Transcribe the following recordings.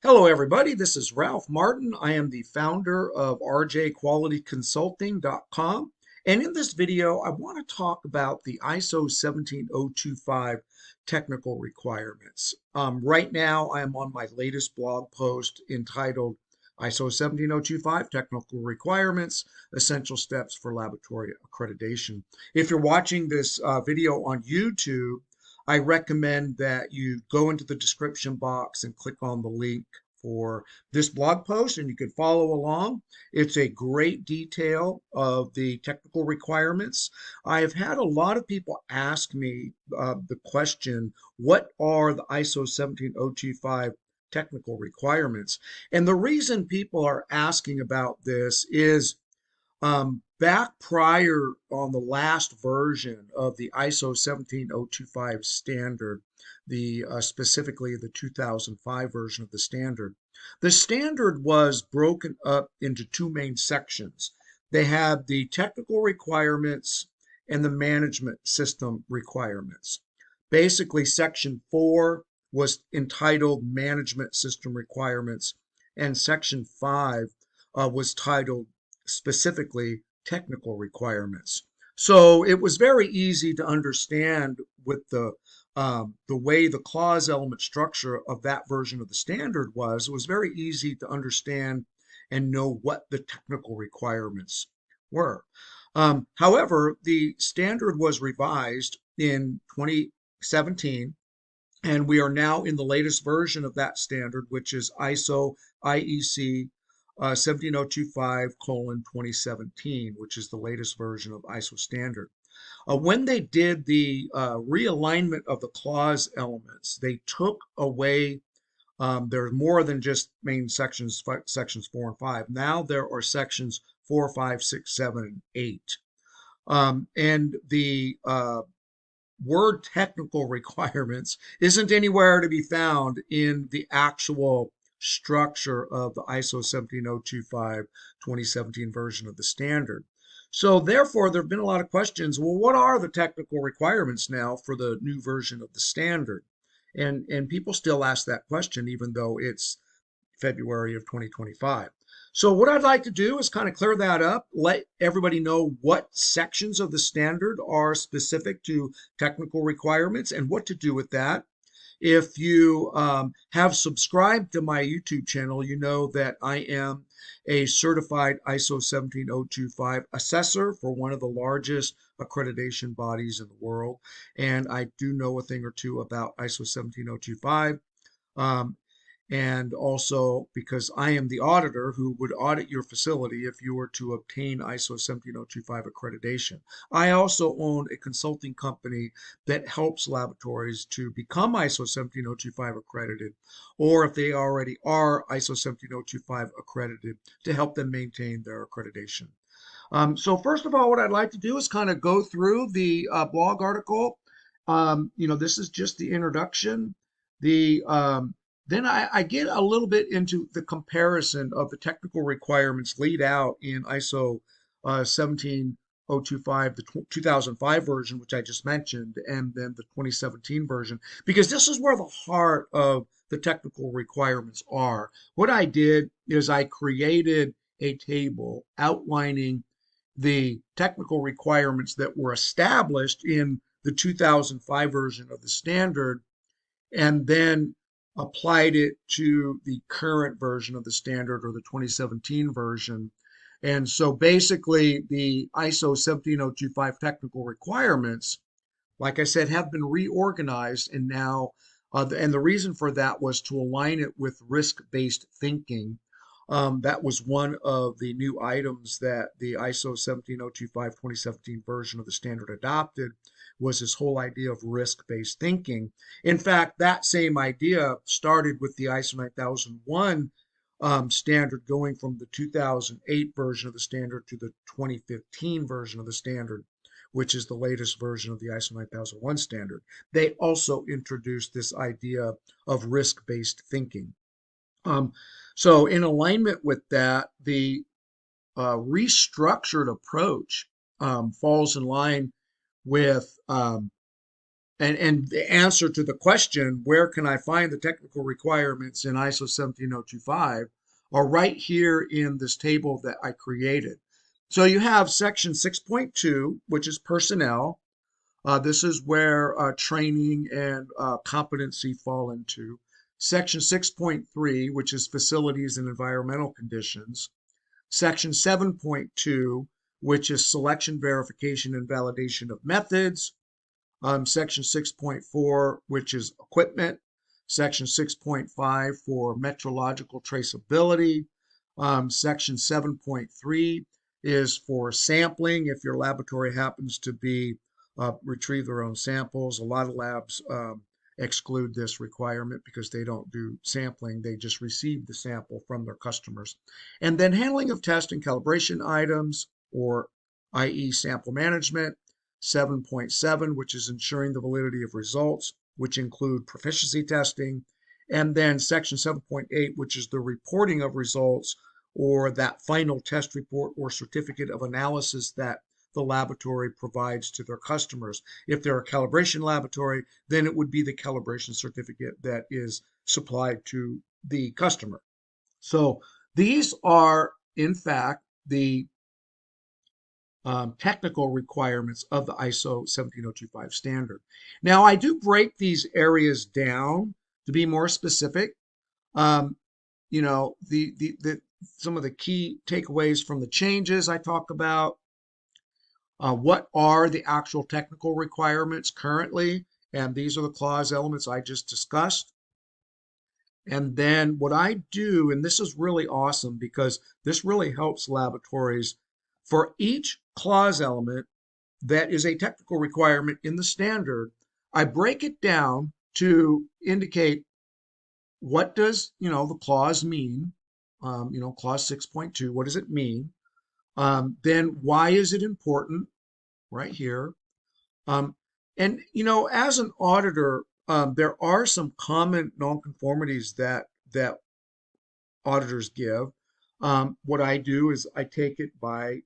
Hello, everybody. This is Ralph Martin. I am the founder of rjqualityconsulting.com. And in this video, I want to talk about the ISO 17025 technical requirements. Right now, I am on my latest blog post entitled ISO 17025 Technical Requirements, Essential Steps for Laboratory Accreditation. If you're watching this video on YouTube, I recommend that you go into the description box and click on the link for this blog post and you can follow along. It's a great detail of the technical requirements. I have had a lot of people ask me the question, what are the ISO 17025 technical requirements? And the reason people are asking about this is back prior on the last version of the ISO 17025 standard, the specifically the 2005 version of the standard was broken up into two main sections. They had the technical requirements and the management system requirements. Basically, section 4 was entitled Management System Requirements, and section 5 was titled specifically technical requirements. So it was very easy to understand with the way the clause element structure of that version of the standard was. It was very easy to understand and know what the technical requirements were. However, the standard was revised in 2017, and we are now in the latest version of that standard, which is ISO IEC 17025:2017, which is the latest version of ISO standard. When they did the realignment of the clause elements, they took away, there's more than just main sections, sections 4 and 5. Now there are sections 4, 5, 6, 7, and 8. And the word technical requirements isn't anywhere to be found in the actual structure of the ISO 17025 2017 version of the standard. So therefore, there have been a lot of questions. Well, what are the technical requirements now for the new version of the standard? And people still ask that question, even though it's February of 2025. So what I'd like to do is kind of clear that up, let everybody know what sections of the standard are specific to technical requirements and what to do with that. If you have subscribed to my YouTube channel, you know that I am a certified ISO 17025 assessor for one of the largest accreditation bodies in the world. And I do know a thing or two about ISO 17025. And also because I am the auditor who would audit your facility if you were to obtain ISO 17025 accreditation. I also own a consulting company that helps laboratories to become ISO 17025 accredited, or if they already are ISO 17025 accredited, to help them maintain their accreditation. So first of all, what I'd like to do is kind of go through the blog article. This is just the introduction. Then I get a little bit into the comparison of the technical requirements laid out in ISO 17025, the 2005 version, which I just mentioned, and then the 2017 version, because this is where the heart of the technical requirements are. What I did is I created a table outlining the technical requirements that were established in the 2005 version of the standard, and then applied it to the current version of the standard, or the 2017 version. And so basically the ISO 17025 technical requirements, like I said, have been reorganized, and now and the reason for that was to align it with risk-based thinking. That was one of the new items that the ISO 17025 2017 version of the standard adopted, was this whole idea of risk-based thinking. In fact, that same idea started with the ISO 9001 standard, going from the 2008 version of the standard to the 2015 version of the standard, which is the latest version of the ISO 9001 standard. They also introduced this idea of risk-based thinking. So in alignment with that, the restructured approach falls in line with and the answer to the question, where can I find the technical requirements in ISO 17025, are right here in this table that I created. So you have section 6.2, which is personnel. This is where training and competency fall into. Section 6.3, which is facilities and environmental conditions. Section 7.2, which is selection, verification, and validation of methods. Section 6.4, which is equipment. Section 6.5 for metrological traceability. Section 7.3 is for sampling if your laboratory happens to be retrieve their own samples. A lot of labs exclude this requirement because they don't do sampling. They just receive the sample from their customers. And then handling of test and calibration items, or i.e. sample management. 7.7, which is ensuring the validity of results, which include proficiency testing. And then section 7.8, which is the reporting of results, or that final test report or certificate of analysis that the laboratory provides to their customers. If they're a calibration laboratory, then it would be the calibration certificate that is supplied to the customer. So these are, in fact, the technical requirements of the ISO 17025 standard. Now, I do break these areas down to be more specific. You know, some of the key takeaways from the changes I talk about. What are the actual technical requirements currently? And these are the clause elements I just discussed. And then what I do, and this is really awesome because this really helps laboratories, for each clause element that is a technical requirement in the standard, I break it down to indicate what does, the clause mean. Clause 6.2, what does it mean? Then why is it important? Right here. And as an auditor, there are some common nonconformities that auditors give. What I do is I take it by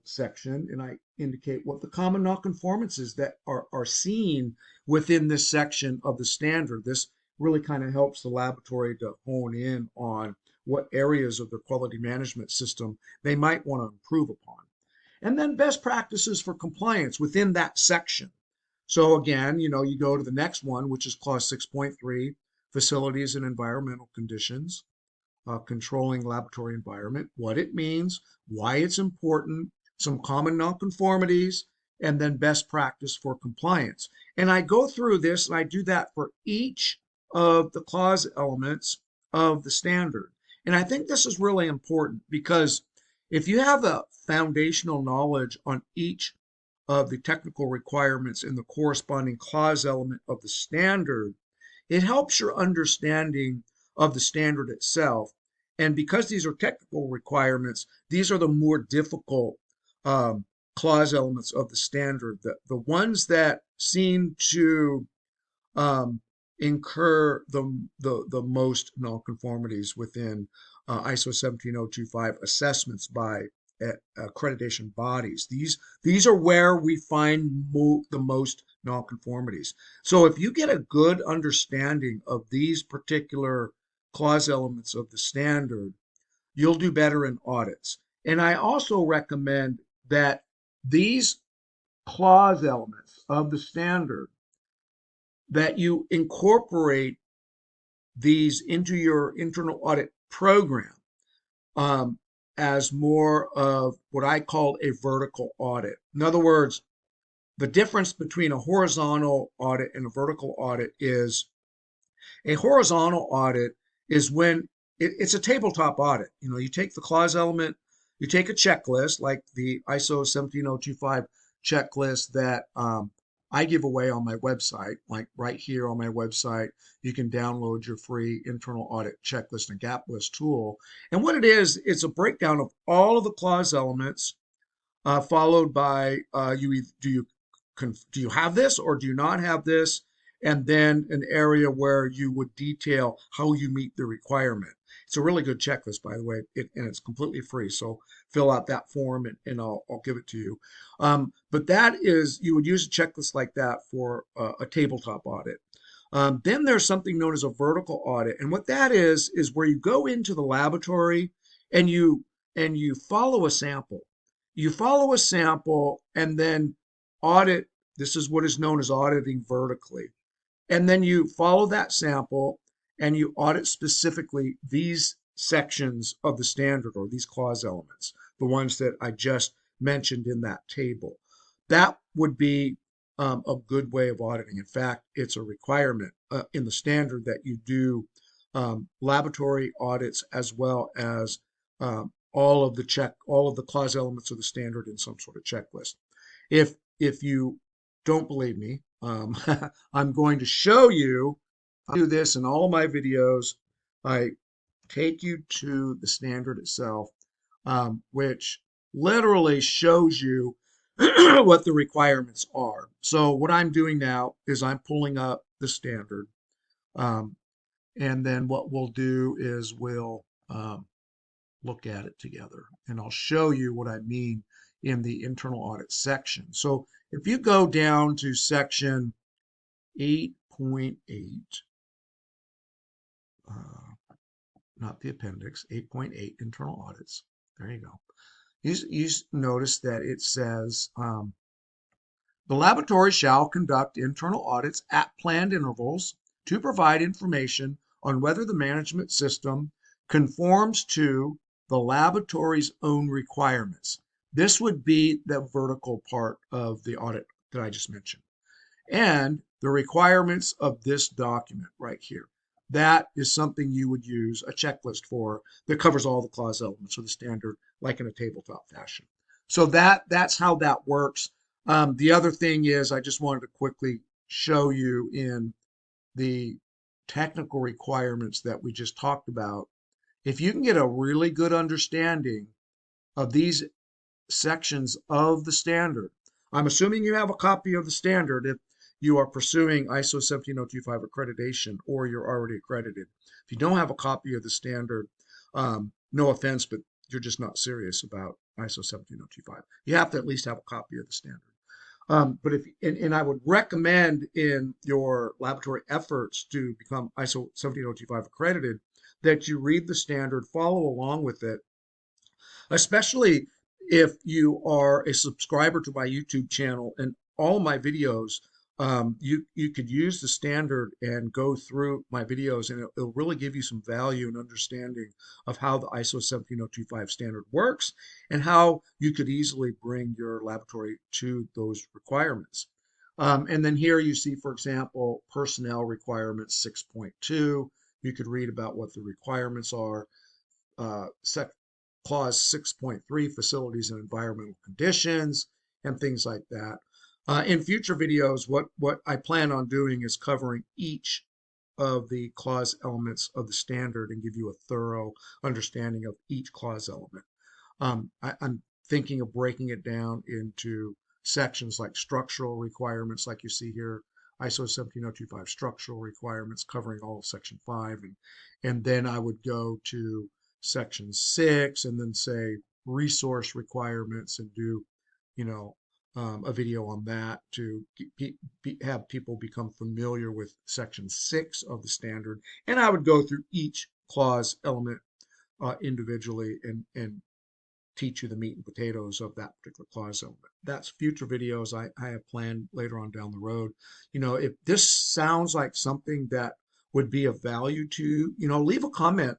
section, and I indicate what the common nonconformances that are seen within this section of the standard. This really kind of helps the laboratory to hone in on what areas of their quality management system they might want to improve upon. And then best practices for compliance within that section. So again, you go to the next one, which is clause 6.3, facilities and environmental conditions, controlling laboratory environment, what it means, why it's important, some common nonconformities, and then best practice for compliance. And I go through this, and I do that for each of the clause elements of the standard. And I think this is really important because if you have a foundational knowledge on each of the technical requirements in the corresponding clause element of the standard, it helps your understanding of the standard itself. And because these are technical requirements, these are the more difficult clause elements of the standard. The ones that seem to incur the most nonconformities within ISO 17025 assessments by accreditation bodies. These are where we find the most nonconformities. So if you get a good understanding of these particular clause elements of the standard, you'll do better in audits. And I also recommend that these clause elements of the standard, that you incorporate these into your internal audit program as more of what I call a vertical audit. In other words, the difference between a horizontal audit and a vertical audit is a horizontal audit is when it's a tabletop audit. You take the clause element, you take a checklist like the ISO 17025 checklist that I give away on my website, like right here on my website. You can download your free internal audit checklist and gap list tool. And what it is, it's a breakdown of all of the clause elements, followed by do you have this or do you not have this? and then an area where you would detail how you meet the requirement. It's a really good checklist, by the way, and it's completely free. So fill out that form and I'll give it to you. But that is, you would use a checklist like that for a tabletop audit. Then there's something known as a vertical audit. And what that is where you go into the laboratory and you follow a sample. You follow a sample and then audit. This is what is known as auditing vertically. And then you follow that sample and you audit specifically these sections of the standard or these clause elements, the ones that I just mentioned in that table. That would be a good way of auditing. In fact, it's a requirement in the standard that you do laboratory audits as well as all of the clause elements of the standard in some sort of checklist. If you don't believe me, I'm going to show you. I do this in all of my videos. I take you to the standard itself, which literally shows you what the requirements are. So what I'm doing now is I'm pulling up the standard. And then what we'll do is we'll look at it together. And I'll show you what I mean in the internal audit section. So if you go down to section 8.8, not the appendix, 8.8 internal audits. There you go. You notice that it says the laboratory shall conduct internal audits at planned intervals to provide information on whether the management system conforms to the laboratory's own requirements. This would be the vertical part of the audit that I just mentioned. And the requirements of this document right here. That is something you would use a checklist for that covers all the clause elements of the standard, like in a tabletop fashion. So that's how that works. The other thing is I just wanted to quickly show you in the technical requirements that we just talked about. If you can get a really good understanding of these sections of the standard, I'm assuming you have a copy of the standard if you are pursuing ISO 17025 accreditation or you're already accredited. If you don't have a copy of the standard, no offense, but you're just not serious about ISO 17025. You have to at least have a copy of the standard. And I would recommend in your laboratory efforts to become ISO 17025 accredited that you read the standard, follow along with it, especially if you are a subscriber to my YouTube channel and all my videos. You could use the standard and go through my videos, and it'll really give you some value and understanding of how the ISO 17025 standard works and how you could easily bring your laboratory to those requirements. And then here you see, for example, personnel requirements 6.2. You could read about what the requirements are. Clause 6.3, facilities and environmental conditions, and things like that. In future videos, what I plan on doing is covering each of the clause elements of the standard and give you a thorough understanding of each clause element. I'm thinking of breaking it down into sections like structural requirements, like you see here, ISO 17025 structural requirements covering all of section 5. And then I would go to section 6 and then say resource requirements and do, a video on that to have people become familiar with section 6 of the standard. And I would go through each clause element individually and teach you the meat and potatoes of that particular clause element. That's future videos I have planned later on down the road. If this sounds like something that would be of value to you, leave a comment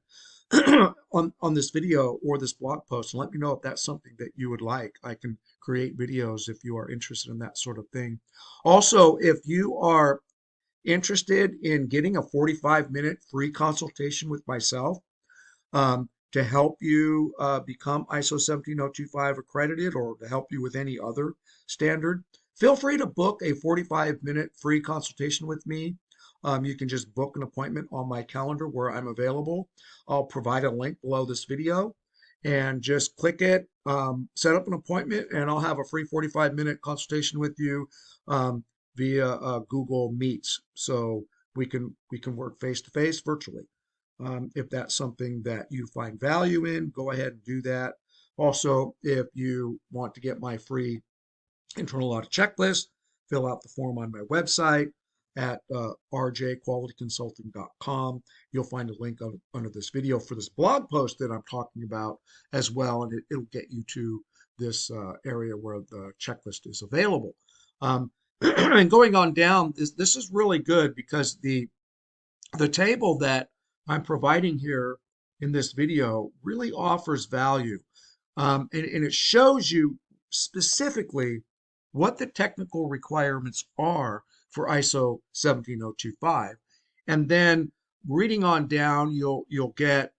on this video or this blog post and let me know if that's something that you would like. I can create videos if you are interested in that sort of thing. Also, if you are interested in getting a 45-minute free consultation with myself to help you become ISO 17025 accredited or to help you with any other standard, feel free to book a 45-minute free consultation with me. You can just book an appointment on my calendar where I'm available. I'll provide a link below this video and just click it, set up an appointment, and I'll have a free 45-minute consultation with you. via Google Meets, so we can work face to face virtually. If that's something that you find value in, go ahead and do that. Also, if you want to get my free internal audit checklist, fill out the form on my website at rjqualityconsulting.com. You'll find a link under this video for this blog post that I'm talking about as well, and it'll get you to this area where the checklist is available. And going on down, this is really good because the table that I'm providing here in this video really offers value. And it shows you specifically what the technical requirements are for ISO 17025. And then reading on down, you'll get,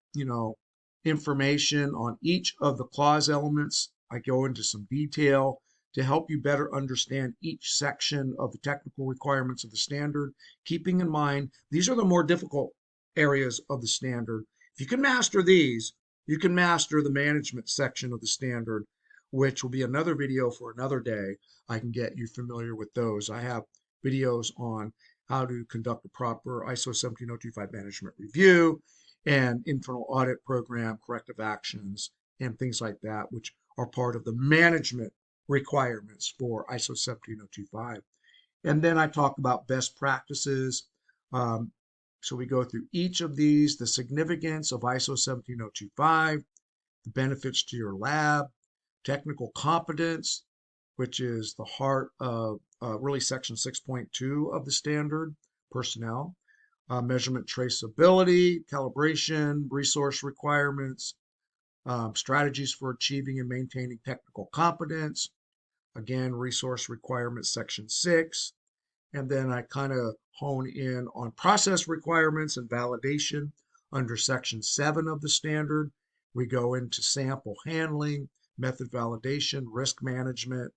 information on each of the clause elements. I go into some detail to help you better understand each section of the technical requirements of the standard, keeping in mind these are the more difficult areas of the standard. If you can master these, you can master the management section of the standard, which will be another video for another day. I can get you familiar with those. I have videos on how to conduct a proper ISO 17025 management review and internal audit program, corrective actions, and things like that, which are part of the management requirements for ISO 17025. And then I talk about best practices. So we go through each of these, the significance of ISO 17025, the benefits to your lab, technical competence, which is the heart of really section 6.2 of the standard, personnel, measurement traceability, calibration, resource requirements, strategies for achieving and maintaining technical competence, again, resource requirements, section 6. And then I kind of hone in on process requirements and validation under section 7 of the standard. We go into sample handling, method validation, risk management,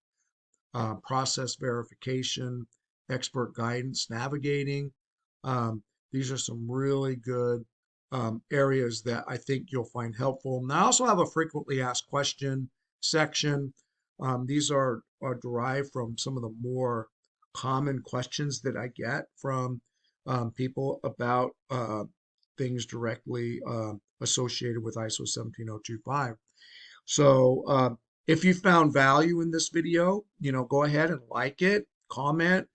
process verification, expert guidance, navigating. These are some really good areas that I think you'll find helpful. And I also have a frequently asked question section. These are derived from some of the more common questions that I get from people about things directly associated with ISO 17025. So if you found value in this video, go ahead and like it, comment,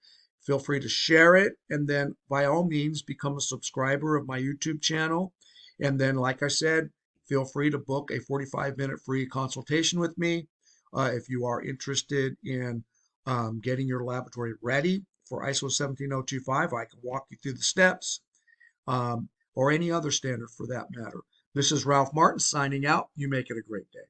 feel free to share it, and then by all means become a subscriber of my YouTube channel. And then, like I said, feel free to book a 45-minute free consultation with me if you are interested in getting your laboratory ready for ISO 17025. I can walk you through the steps or any other standard for that matter. This is Ralph Martin signing out. You make it a great day.